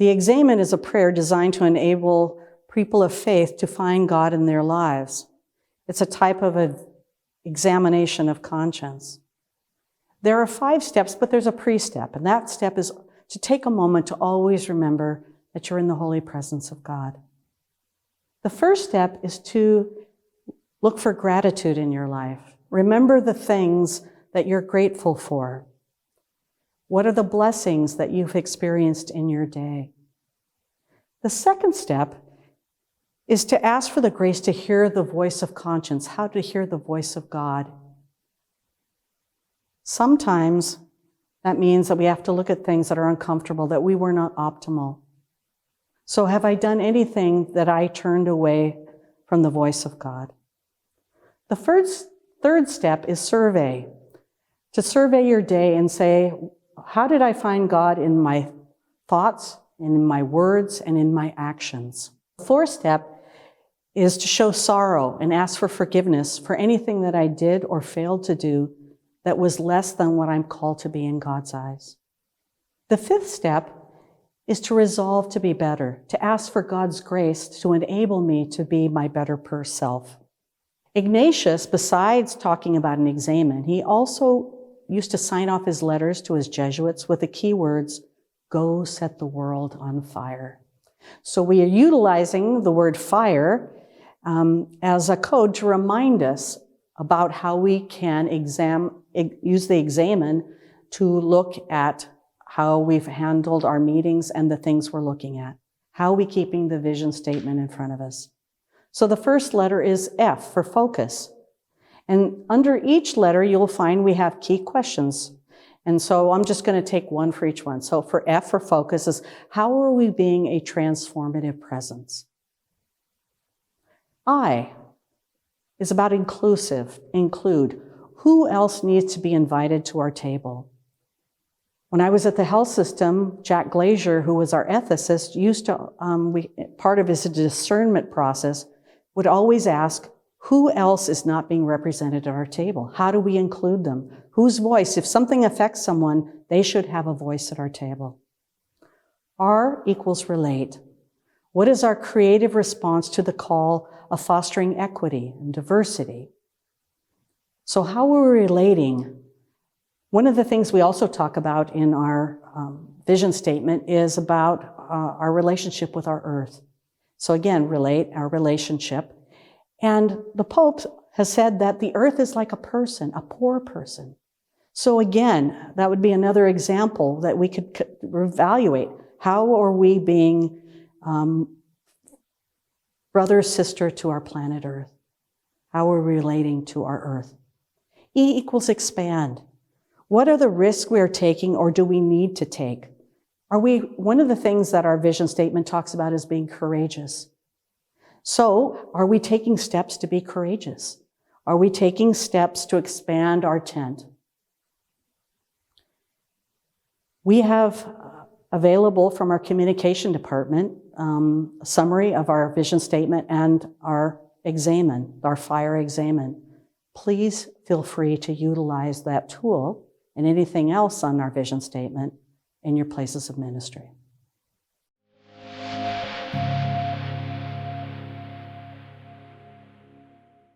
The examen is a prayer designed to enable people of faith to find God in their lives. It's a type of an examination of conscience. There are 5 steps, but there's a pre-step, and that step is to take a moment to always remember that you're in the holy presence of God. The first step is to look for gratitude in your life. Remember the things that you're grateful for. What are the blessings that you've experienced in your day? The second step is to ask for the grace to hear the voice of conscience, how to hear the voice of God. Sometimes that means that we have to look at things that are uncomfortable, that we were not optimal. So have I done anything that I turned away from the voice of God? The third step is survey. To survey your day and say, how did I find God in my thoughts, and in my words, and in my actions? The fourth step is to show sorrow and ask for forgiveness for anything that I did or failed to do that was less than what I'm called to be in God's eyes. The fifth step is to resolve to be better, to ask for God's grace to enable me to be my better self. Ignatius, besides talking about an examen, he also used to sign off his letters to his Jesuits with the key words, "Go set the world on fire." So we are utilizing the word fire as a code to remind us about how we can use the examen to look at how we've handled our meetings and the things we're looking at. How are we keeping the vision statement in front of us? So the first letter is F for focus. And under each letter, you'll find we have key questions. And so I'm just going to take one for each one. So for F for focus is, how are we being a transformative presence? I is about include. Who else needs to be invited to our table? When I was at the health system, Jack Glazier, who was our ethicist, used to, part of his discernment process, would always ask, who else is not being represented at our table? How do we include them? Whose voice? If something affects someone, they should have a voice at our table. R equals relate. What is our creative response to the call of fostering equity and diversity? So how are we relating? One of the things we also talk about in our vision statement is about our relationship with our earth. So again, relate, our relationship. And the Pope has said that the earth is like a person, a poor person. So again, that would be another example that we could evaluate. How are we being brother, sister to our planet Earth? How are we relating to our earth? E equals expand. What are the risks we are taking or do we need to take? One of the things that our vision statement talks about is being courageous. So, are we taking steps to be courageous? Are we taking steps to expand our tent? We have available from our communication department a summary of our vision statement and our examen, our fire examen. Please feel free to utilize that tool and anything else on our vision statement in your places of ministry.